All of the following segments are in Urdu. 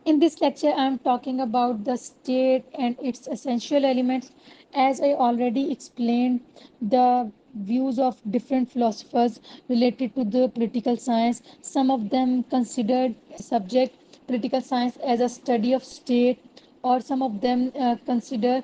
In this lecture, I am talking about the state and its essential elements. As I already explained, the views of different philosophers related to the political science. Some of them considered subject political science as a study of state, or some of them consider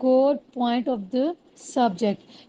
core point of the subject,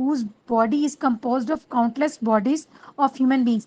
whose body is composed of countless bodies of human beings।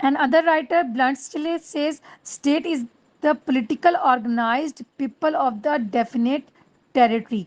And other writer Bluntschli says state is the political organized people of the definite territory।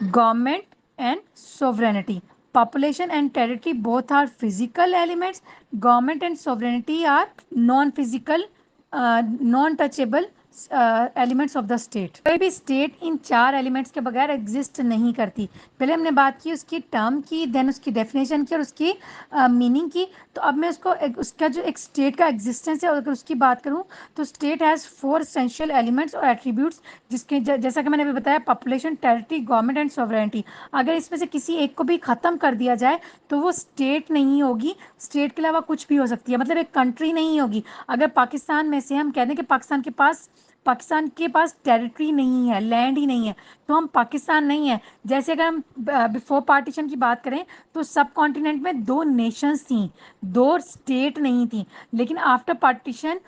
government and sovereignty। Population and territory both are physical elements. Government and sovereignty are non-physical, non-touchable elements of the state. کوئی بھی اسٹیٹ ان 4 ایلیمنٹس کے بغیر ایگزسٹ نہیں کرتی. پہلے ہم نے بات کی اس کی ٹرم کی، دین اس کی ڈیفینیشن کی اور اس کی میننگ کی. تو اب میں اس کا جو ایک اسٹیٹ کا ایگزسٹنس ہے اگر اس کی بات کروں تو اسٹیٹ ہیز 4 اسینشیل ایلیمنٹس اور ایٹریبیوٹس، جس کے جیسا کہ میں نے ابھی بتایا population, territory, government and sovereignty. اگر اس میں سے کسی ایک کو بھی ختم کر دیا جائے تو وہ اسٹیٹ نہیں ہوگی. اسٹیٹ کے علاوہ کچھ بھی ہو سکتی ہے، مطلب ایک کنٹری نہیں ہوگی. اگر پاکستان میں سے ہم کہہ دیں کہ پاکستان کے پاس ٹیریٹری نہیں ہے، لینڈ ہی نہیں ہے، تو ہم پاکستان نہیں ہے. جیسے اگر ہم بفور پارٹیشن کی بات کریں تو سب کانٹیننٹ میں 2 نیشنز تھیں، 2 اسٹیٹ نہیں تھیں. لیکن آفٹر پارٹیشن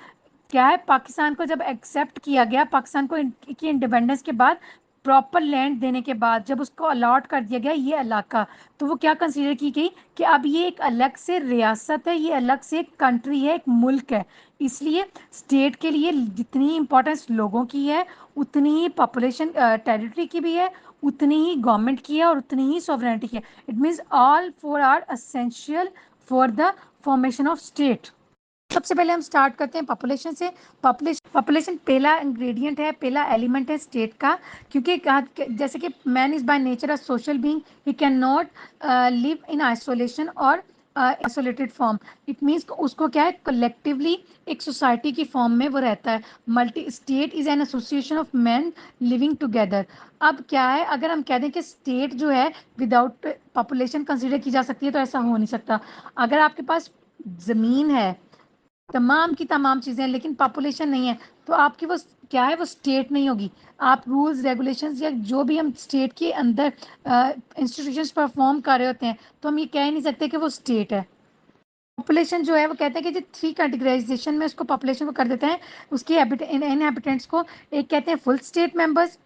کیا ہے، پاکستان کو جب ایکسیپٹ کیا گیا، پاکستان کو کی انڈیپینڈنس کے بعد پراپر لینڈ دینے کے بعد جب اس کو الاٹ کر دیا گیا یہ علاقہ، تو وہ کیا کنسیڈر کی گئی کہ اب یہ ایک الگ سے ریاست ہے، یہ الگ سے ایک کنٹری ہے، ایک ملک ہے. اس لیے اسٹیٹ کے لیے جتنی امپورٹنس لوگوں کی ہے اتنی ہی پاپولیشن ٹیریٹری کی بھی ہے، اتنی ہی گورنمنٹ کی ہے اور اتنی ہی سوورینٹی کی ہے. It means all 4 are essential for the formation of state. سب سے پہلے ہم اسٹارٹ کرتے ہیں پاپولیشن سے. پاپولیشن پہلا انگریڈینٹ ہے، پہلا ایلیمنٹ ہے اسٹیٹ کا. کیونکہ جیسے کہ man is by nature a social being, he can not live in isolation اور آئسولیٹڈ فارم. اٹ مینس اس کو کیا ہے، کلیکٹیولی ایک سوسائٹی کی فارم میں وہ رہتا ہے. Multi state is an association of men living together. اب کیا ہے، اگر ہم کہہ دیں کہ اسٹیٹ جو ہے وداؤٹ پاپولیشن کنسیڈر کی جا سکتی ہے تو ایسا ہو نہیں سکتا. اگر آپ کے پاس زمین ہے، تمام کی تمام چیزیں ہیں، لیکن پاپولیشن نہیں ہے، تو آپ کی وہ کیا ہے، وہ اسٹیٹ نہیں ہوگی. آپ رولز ریگولیشنز یا جو بھی ہم اسٹیٹ کے اندر انسٹیٹیوشنس پرفارم کر رہے ہوتے ہیں تو ہم یہ کہہ نہیں سکتے کہ وہ اسٹیٹ ہے. پاپولیشن جو ہے وہ کہتے ہیں کہ جو 3 کیٹیگرائزیشن میں اس کو پاپولیشن کو کر دیتے ہیں اس کی انہیبیٹنٹس کو. ایک کہتے ہیں فل اسٹیٹ ممبرس،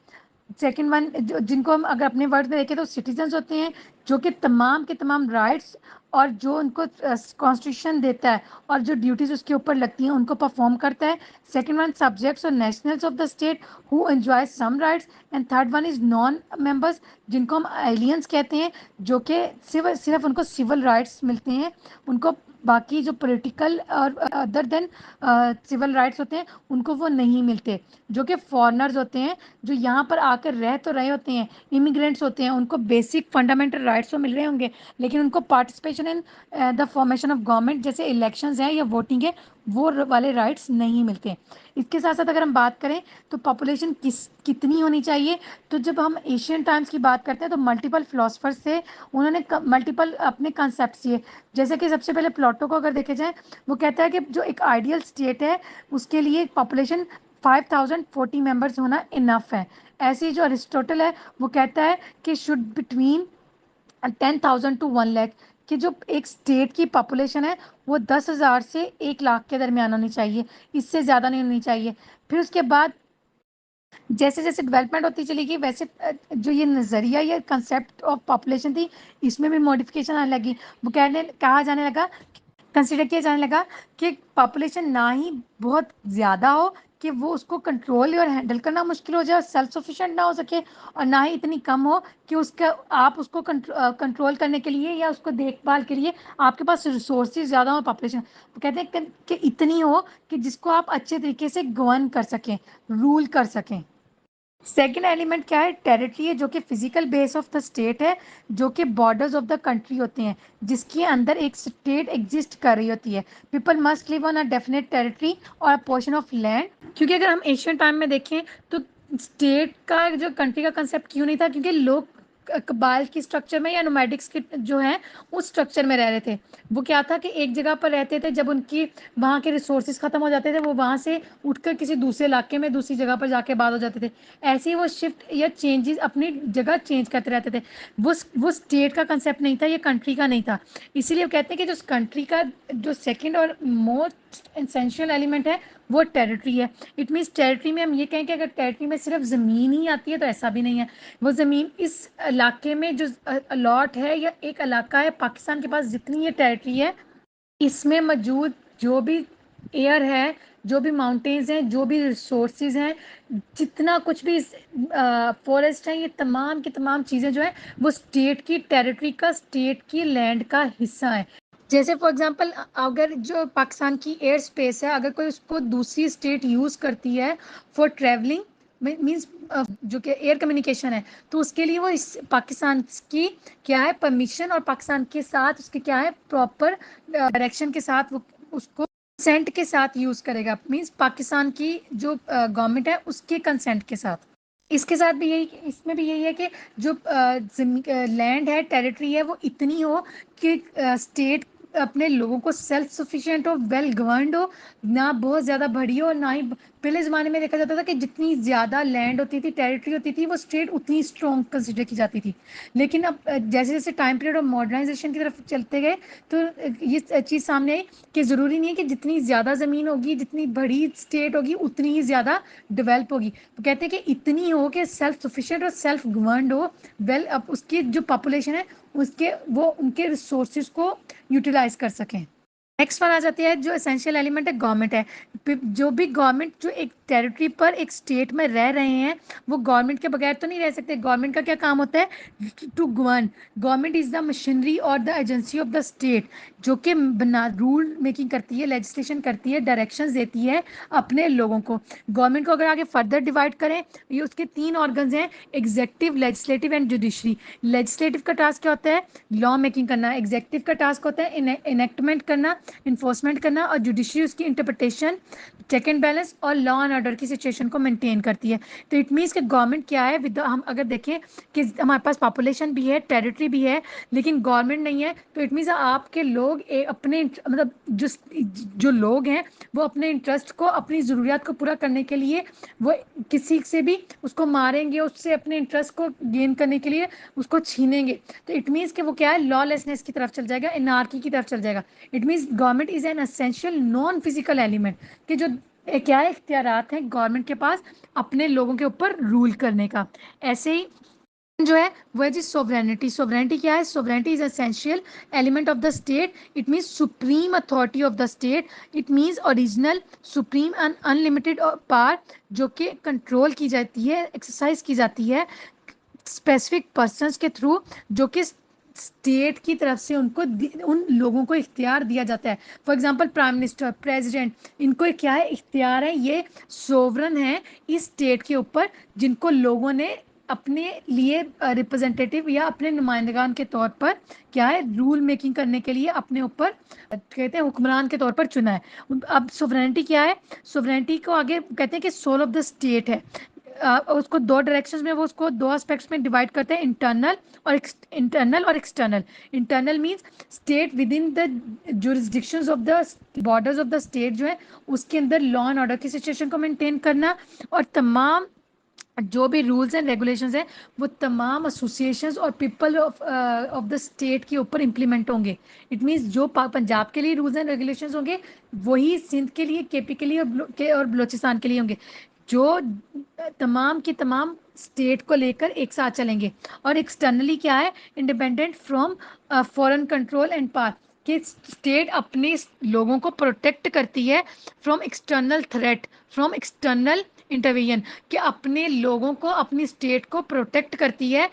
سیکنڈ ون جن کو ہم اگر اپنے ورڈ میں دیکھیں تو سٹیزنز ہوتے ہیں، جو کہ تمام کے تمام رائٹس اور جو ان کو کانسٹیٹیوشن دیتا ہے اور جو ڈیوٹیز اس کے اوپر لگتی ہیں ان کو پرفارم کرتا ہے. سیکنڈ ون سبجیکٹس اور nationals of the state who enjoy some rights. And third one is naan members, جن کو ہم ایلینس کہتے ہیں، جو کہ صرف ان کو سول رائٹس ملتے ہیں، ان کو باقی جو پولیٹیکل اور ادر دین سول رائٹس ہوتے ہیں ان کو وہ نہیں ملتے. جو کہ فارنرز ہوتے ہیں، جو یہاں پر آ کر رہ تو رہے ہوتے ہیں، امیگرینٹس ہوتے ہیں، ان کو بیسک فنڈامنٹل رائٹس تو مل رہے ہوں گے، لیکن ان کو participation in the formation of government جیسے الیکشنز ہیں یا ووٹنگ ہے وہ والے رائٹس نہیں ملتے. اس کے ساتھ ساتھ اگر ہم بات کریں تو پاپولیشن کتنی ہونی چاہیے، تو جب ہم ایشین ٹائمس کی بات کرتے ہیں تو ملٹیپل فلاسفرز سے انہوں نے ملٹیپل اپنے کنسیپٹس دیے. جیسے کہ سب سے پہلے پلاٹو کو اگر دیکھے جائیں، وہ کہتا ہے کہ جو ایک آئیڈیل اسٹیٹ ہے اس کے لیے پاپولیشن 5040 ممبرس ہونا انف ہے. ایسے ہی جو ارسٹوٹل ہے وہ کہتا ہے کہ شوڈ بٹوین 10,000 to 1 lakh، کہ جو ایک اسٹیٹ کی پاپولیشن ہے وہ 10,000 سے 1 لاکھ کے درمیان ہونی چاہیے، اس سے زیادہ نہیں ہونی چاہیے. پھر اس کے بعد جیسے جیسے ڈیولپمنٹ ہوتی چلی گئی ویسے جو یہ نظریہ یا کنسیپٹ آف پاپولیشن تھی اس میں بھی موڈیفکیشن آنے لگی. وہ کہا جانے لگا، کنسیڈر کیا جانے لگا کہ پاپولیشن نہ ہی بہت زیادہ ہو کہ وہ اس کو کنٹرول اور ہینڈل کرنا مشکل ہو جائے اور سیلف سفیشینٹ نہ ہو سکے، اور نہ ہی اتنی کم ہو کہ آپ اس کو کنٹرول کرنے کے لیے یا اس کو دیکھ بھال کے لیے آپ کے پاس ریسورسز زیادہ ہوں. پاپولیشن کہتے ہیں کہ اتنی ہو کہ جس کو آپ اچھے طریقے سے گورن کر سکیں، رول کر سکیں. سیکنڈ ایلیمنٹ کیا ہے، ٹیریٹری ہے، جو کہ physical base of the state ہے، جو کہ بارڈرز آف دا کنٹری ہوتے ہیں جس کے اندر ایک اسٹیٹ ایگزسٹ کر رہی ہوتی ہے. People must live on a definite territory اور پورشن آف لینڈ. کیونکہ اگر ہم ایشین ٹائم میں دیکھیں تو اسٹیٹ کا جو کنٹری کا کنسیپٹ کیوں نہیں تھا، کیونکہ لوگ قبائل کی اسٹرکچر میں یا نومیڈکس کے جو ہیں اس اسٹرکچر میں رہ رہے تھے. وہ کیا تھا کہ ایک جگہ پر رہتے تھے، جب ان کی وہاں کے ریسورسز ختم ہو جاتے تھے وہ وہاں سے اٹھ کر کسی دوسرے علاقے میں دوسری جگہ پر جا کے بعد ہو جاتے تھے. ایسے ہی وہ شفٹ یا چینجز اپنی جگہ چینج کرتے رہتے تھے. وہ اسٹیٹ کا کنسیپٹ نہیں تھا، یہ کنٹری کا نہیں تھا. اسی لیے وہ کہتے ہیں کہ جو کنٹری کا جو سیکنڈ اور موسٹ اسینشیل ایلیمنٹ ہے وہ ٹیریٹری ہے. اٹ مینس ٹیریٹری میں ہم یہ کہیں کہ اگر ٹیریٹری میں صرف زمین ہی آتی ہے تو ایسا بھی نہیں ہے. وہ زمین اس علاقے میں جو الاٹ ہے یا ایک علاقہ ہے، پاکستان کے پاس جتنی یہ ٹیریٹری ہے اس میں موجود جو بھی ایئر ہے، جو بھی ماؤنٹینز ہیں، جو بھی ریسورسز ہیں، جتنا کچھ بھی فارسٹ ہیں، یہ تمام کی تمام چیزیں جو ہیں وہ اسٹیٹ کی ٹیریٹری کا، اسٹیٹ کی لینڈ کا حصہ ہیں. جیسے فار ایگزامپل اگر جو پاکستان کی ایئر اسپیس ہے، اگر کوئی اس کو دوسری اسٹیٹ یوز کرتی ہے فار ٹریولنگ مینس جو کہ ایئر کمیونیکیشن ہے، تو اس کے لیے وہ اس پاکستان کی کیا ہے پرمیشن، اور پاکستان کے ساتھ اس کے کیا ہے پراپر ڈائریکشن کے ساتھ وہ اس کو کنسینٹ کے ساتھ یوز کرے گا، مینس پاکستان کی جو گورنمنٹ ہے اس کے کنسینٹ کے ساتھ. اس کے ساتھ بھی یہی، اس میں بھی یہی ہے کہ جو لینڈ ہے، ٹیریٹری ہے، وہ اتنی ہو کہ اسٹیٹ اپنے لوگوں کو سیلف سفیشینٹ ہو، ویل گورنڈ ہو، نہ بہت زیادہ بڑی ہو، نہ ہی پہلے زمانے میں دیکھا جاتا تھا کہ جتنی زیادہ لینڈ ہوتی تھی، ٹیریٹری ہوتی تھی، وہ اسٹیٹ اتنی اسٹرانگ کنسیڈر کی جاتی تھی. لیکن اب جیسے جیسے ٹائم پیریڈ اور ماڈرنائزیشن کی طرف چلتے گئے تو یہ چیز سامنے آئی کہ ضروری نہیں ہے کہ جتنی زیادہ زمین ہوگی، جتنی بڑی اسٹیٹ ہوگی، اتنی ہی زیادہ ڈیولپ ہوگی. تو کہتے ہیں کہ اتنی ہو کہ سیلف سفیشینٹ اور سیلف گورنڈ ہو، ویل اب اس کی جو پاپولیشن ہے اس کے وہ ان کے ریسورسز کو یوٹیلائز کر سکیں. نیکسٹ ون آ جاتی ہے جو اسینشیل ایلیمنٹ ہے گورنمنٹ ہے. جو بھی گورنمنٹ جو ایک ٹیریٹری پر ایک اسٹیٹ میں رہ رہے ہیں وہ گورنمنٹ کے بغیر تو نہیں رہ سکتے. گورنمنٹ کا کیا کام ہوتا ہے؟ To govern. Government is the machinery اور the agency of the state, جو کہ رول میکنگ کرتی ہے، لیجسلیشن کرتی ہے، ڈائریکشنز دیتی ہے اپنے لوگوں کو. گورنمنٹ کو اگر آگے فردر ڈیوائڈ کریں، یہ اس کے 3 آرگنز ہیں: executive, legislative and judiciary. Legislative کا ٹاسک کیا ہوتا ہے؟ لا میکنگ کرنا. ایگزیکٹو کا ٹاسک ہوتا ہے انیکٹمنٹ کرنا، انفورسمنٹ کرنا. اور جوڈیشری اس کی انٹرپریٹیشن، چیک اینڈ بیلنس اور لا اینڈ آرڈر کی سچویشن کو مینٹین کرتی ہے. تو اٹ مینس کہ گورنمنٹ کیا ہے، ہم اگر دیکھیں کہ ہمارے پاس پاپولیشن بھی ہے، ٹیریٹری بھی ہے، لیکن گورنمنٹ نہیں ہے، تو اٹ مینس آپ کے لوگ اپنے مطلب جو لوگ ہیں وہ اپنے انٹرسٹ کو، اپنی ضروریات کو پورا کرنے کے لیے وہ کسی سے بھی اس کو ماریں گے، اس سے اپنے انٹرسٹ کو گین کرنے کے لیے اس کو چھینیں گے. تو اٹ مینس کہ وہ کیا ہے، لا لیسنس کی طرف چل جائے گا، انارکی کی طرف چل جائے گا. It means government is an essential non physical element, کہ جو کیا ہے اختیارات ہیں گورنمنٹ کے پاس اپنے لوگوں کے اوپر رول کرنے کا. ایسے ہی جو ہے وہ ہے جی سوورینٹی. سوورینٹی کیا ہے؟ Sovereignty is essential element of the state. It means supreme authority of the state. It means original supreme and unlimited power, جو کہ کنٹرول کی جاتی ہے، ایکسرسائز کی جاتی ہے اسپیسیفک پرسنس کے تھرو، جو کہ اسٹیٹ کی طرف سے ان لوگوں کو اختیار دیا جاتا ہے. For example prime minister, president, ان کو کیا ہے اختیار ہے، یہ سوورن ہے اس اسٹیٹ کے اوپر، جن کو لوگوں نے اپنے لیے ریپرزینٹیٹیو یا اپنے نمائندگان کے طور پر کیا ہے رول میکنگ کرنے کے لیے اپنے اوپر کہتے ہیں حکمران کے طور پر چنا ہے. اب سوورینٹی کیا ہے؟ سوورینٹی کو آگے کہتے ہیں کہ سول آف دا اسٹیٹ ہے. اس کو 2 ڈائریکشنز میں، وہ اس کو 2 اسپیکٹس میں ڈیوائڈ کرتے ہیں: انٹرنل اور external. Internal means state with in the jurisdictions of the borders of the state, جو ہے اس کے اندر لا اینڈ آرڈر کی سچویشن کو مینٹین کرنا، اور تمام جو بھی رولز اینڈ ریگولیشنز ہیں وہ تمام ایسوسیشنز اور پیپل آف دا اسٹیٹ کے اوپر امپلیمنٹ ہوں گے. اٹ مینس جو پنجاب کے لیے رولز اینڈ ریگولیشنز ہوں گے وہی سندھ کے لیے، کے پی کے لیے اور بلوچستان کے لیے ہوں گے، جو تمام کی تمام اسٹیٹ کو لے کر ایک ساتھ چلیں گے. اور ایکسٹرنلی کیا ہے؟ Independent from foreign control and power, کہ اسٹیٹ اپنے لوگوں کو پروٹیکٹ کرتی ہے from external threat, from external intervention, کہ اپنے لوگوں کو، اپنی اسٹیٹ کو پروٹیکٹ کرتی ہے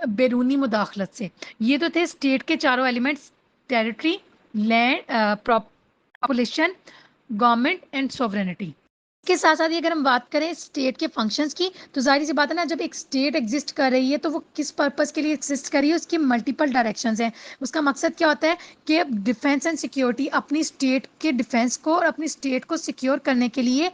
بیرونی مداخلت سے. یہ تو تھے اسٹیٹ کے چاروں elements: territory, land, population, government and sovereignty. اس کے ساتھ ساتھ اگر ہم بات کریں اسٹیٹ کے فنکشنز کی، تو ظاہر سی بات ہے نا، جب ایک اسٹیٹ ایگزسٹ کر رہی ہے تو وہ کس پرپز کے لیے ایگزسٹ کر رہی ہے؟ اس کی ملٹیپل ڈائریکشنز ہیں. اس کا مقصد کیا ہوتا ہے کہ ڈیفینس اینڈ سیکیورٹی، اپنی اسٹیٹ کے ڈیفینس کو اور اپنی اسٹیٹ کو سیکیور کرنے کے لیے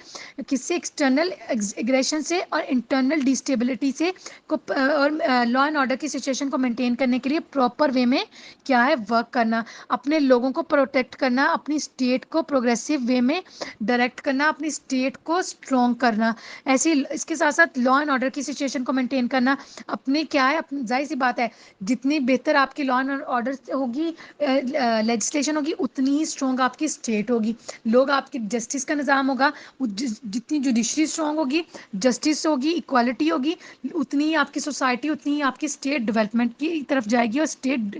کس سے؟ ایکسٹرنل ایگریشن سے اور انٹرنل ڈیسٹیبلٹی سے اور لا اینڈ آرڈر کی سچویشن کو مینٹین کرنے کے لیے پراپر وے میں کیا ہے ورک کرنا، اپنے لوگوں کو پروٹیکٹ کرنا، اپنی اسٹیٹ کو پروگریسو وے میں ڈائریکٹ کرنا، اپنی اسٹیٹ کو اسٹرانگ کرنا. ایسے اس کے ساتھ ساتھ لا اینڈ آرڈر کی سچویشن کو مینٹین کرنا. اپنے کیا ہے، ظاہر سی بات ہے جتنی بہتر آپ کی لا اینڈ آرڈر ہوگی، لیجسلیشن ہوگی، اتنی ہی اسٹرانگ آپ کی اسٹیٹ ہوگی. لوگ آپ کی جسٹس کا نظام ہوگا، جتنی جوڈیشری اسٹرانگ ہوگی، جسٹس ہوگی، اکوالٹی ہوگی، اتنی ہی آپ کی سوسائٹی، اتنی ہی آپ کی اسٹیٹ ڈیولپمنٹ کی طرف جائے گی. اور اسٹیٹ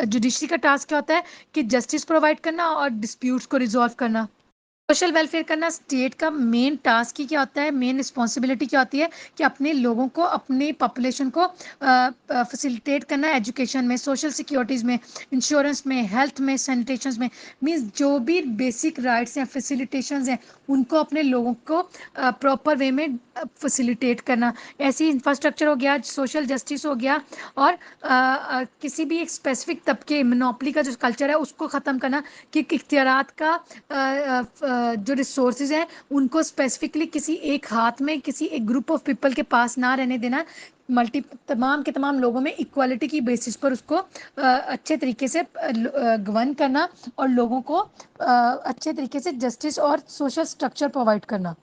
جوڈیشری کا ٹاسک کیا ہوتا ہے کہ جسٹس پرووائڈ کرنا اور ڈسپیوٹس کو ریزالو کرنا. سوشل ویلفیئر کرنا اسٹیٹ کا مین ٹاسک ہی کیا ہوتا ہے، مین رسپانسبلٹی کیا ہوتی ہے کہ اپنے لوگوں کو، اپنی پاپولیشن کو فیسیلیٹیٹ کرنا، ایجوکیشن میں، سوشل سیکیورٹیز میں، انشورنس میں، ہیلتھ میں، سینیٹیشنز میں، مینس جو بھی بیسک رائٹس ہیں، فیسیلیٹیشنز ہیں، ان کو اپنے لوگوں کو پراپر وے میں فیسیلیٹیٹ کرنا. ایسی انفراسٹرکچر ہو گیا، سوشل جسٹس ہو گیا، اور کسی بھی ایک اسپیسیفک طبقے مونوپلی کا جو کلچر ہے اس کو ختم کرنا، کہ اختیارات کا جو ریسورسز ہیں ان کو اسپیسیفکلی کسی ایک ہاتھ میں، کسی ایک گروپ آف پیپل کے پاس نہ رہنے دینا، تمام کے تمام لوگوں میں ایکوالٹی کی بیسس پر اس کو اچھے طریقے سے گورن کرنا، اور لوگوں کو اچھے طریقے سے جسٹس اور سوشل اسٹرکچر پرووائڈ کرنا.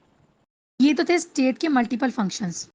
یہ تو تھے اسٹیٹ کے ملٹیپل فنکشنز.